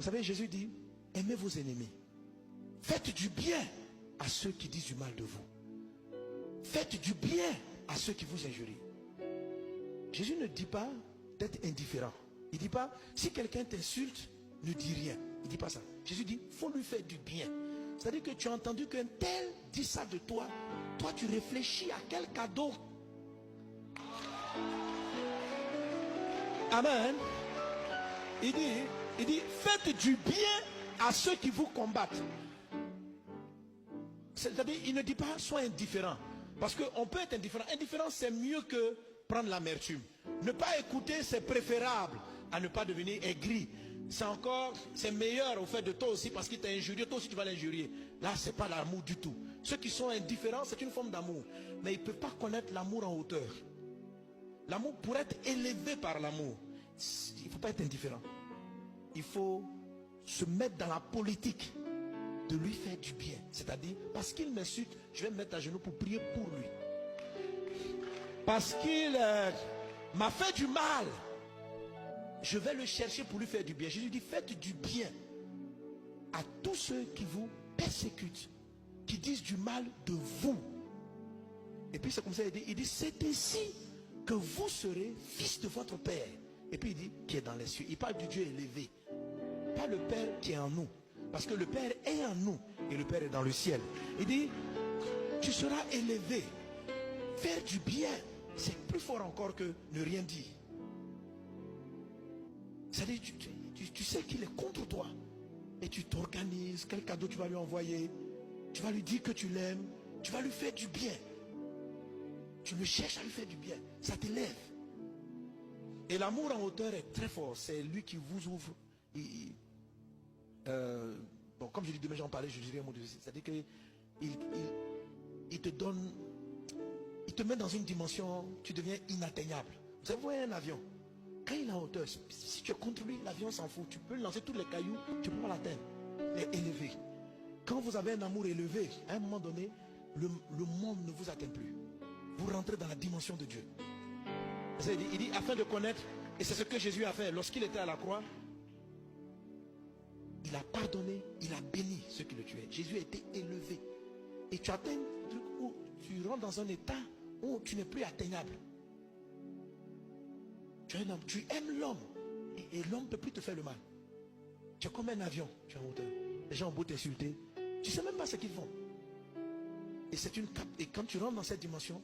Vous savez, Jésus dit, aimez vos ennemis. Faites du bien à ceux qui disent du mal de vous. Faites du bien à ceux qui vous injurient. Jésus ne dit pas d'être indifférent. Il ne dit pas, si quelqu'un t'insulte, ne dis rien. Il ne dit pas ça. Jésus dit, il faut lui faire du bien. C'est-à-dire que tu as entendu qu'un tel dit ça de toi. Toi, tu réfléchis à quel cadeau. Amen. Il dit, faites du bien à ceux qui vous combattent. C'est-à-dire, il ne dit pas, sois indifférent. Parce qu'on peut être indifférent. Indifférent, c'est mieux que prendre l'amertume. Ne pas écouter, c'est préférable à ne pas devenir aigri. C'est meilleur au fait de toi aussi parce qu'il t'a injurié, toi aussi tu vas l'injurier. Là, c'est pas l'amour du tout. Ceux qui sont indifférents, c'est une forme d'amour. Mais ils ne peuvent pas connaître l'amour en hauteur. L'amour, pour être élevé par l'amour, il ne faut pas être indifférent. Il faut se mettre dans la politique de lui faire du bien. C'est-à-dire, parce qu'il m'insulte, je vais me mettre à genoux pour prier pour lui. Parce qu'il m'a fait du mal, je vais le chercher pour lui faire du bien. Jésus dit, faites du bien à tous ceux qui vous persécutent, qui disent du mal de vous. Et puis c'est comme ça, il dit, c'est ainsi que vous serez fils de votre Père. Et puis il dit, qui est dans les cieux. Il parle du Dieu élevé, pas le Père qui est en nous. Parce que le Père est en nous et le Père est dans le ciel. Il dit, tu seras élevé. Faire du bien, c'est plus fort encore que ne rien dire. C'est-à-dire, tu sais qu'il est contre toi. Et tu t'organises, quel cadeau tu vas lui envoyer. Tu vas lui dire que tu l'aimes. Tu vas lui faire du bien. Tu le cherches à lui faire du bien. Ça t'élève. Et l'amour en hauteur est très fort. C'est lui qui vous ouvre. Bon, comme je dis demain j'en parlais, je dirais un mot de ceci. C'est-à-dire qu'il te donne, il te met dans une dimension, tu deviens inatteignable. Vous avez vu un avion, quand il est en hauteur, si tu es contre lui, l'avion s'en fout. Tu peux lancer tous les cailloux, tu ne peux pas l'atteindre. Il est élevé. Quand vous avez un amour élevé, à un moment donné, le monde ne vous atteint plus. Vous rentrez dans la dimension de Dieu. Il dit, afin de connaître, et c'est ce que Jésus a fait lorsqu'il était à la croix. Il a pardonné, il a béni ceux qui le tuaient. Jésus a été élevé. Et tu atteins un truc où tu rentres dans un état où tu n'es plus atteignable. Tu aimes l'homme. Et l'homme ne peut plus te faire le mal. Tu es comme un avion, tu es en hauteur. Les gens ont beau t'insulter, tu ne sais même pas ce qu'ils font. Et quand tu rentres dans cette dimension,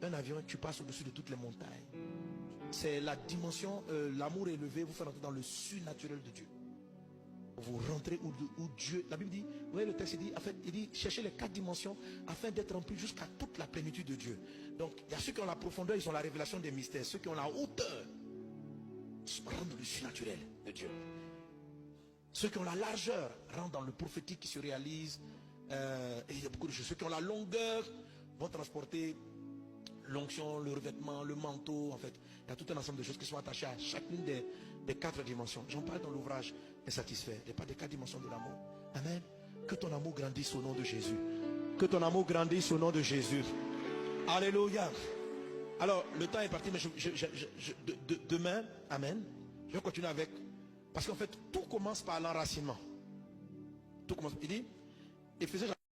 un avion, tu passes au-dessus de toutes les montagnes. C'est la dimension, l'amour élevé vous fait rentrer dans le surnaturel de Dieu. Vous rentrez où Dieu, la Bible dit, vous voyez le texte, il dit, cherchez les 4 dimensions afin d'être rempli jusqu'à toute la plénitude de Dieu. Donc, il y a ceux qui ont la profondeur, ils ont la révélation des mystères. Ceux qui ont la hauteur, rentrent dans le surnaturel de Dieu. Ceux qui ont la largeur, rentrent dans le prophétique qui se réalise. Et il y a beaucoup de choses. Ceux qui ont la longueur, vont transporter l'onction, le revêtement, le manteau, en fait. Il y a tout un ensemble de choses qui sont attachées à chacune des 4 dimensions. J'en parle dans l'ouvrage Insatisfait, des 4 dimensions de l'amour. Amen. Que ton amour grandisse au nom de Jésus. Que ton amour grandisse au nom de Jésus. Alléluia. Alors, le temps est parti, mais demain, amen, je vais continuer avec, parce qu'en fait, tout commence par l'enracinement. Tout commence, il dit, Éphésiens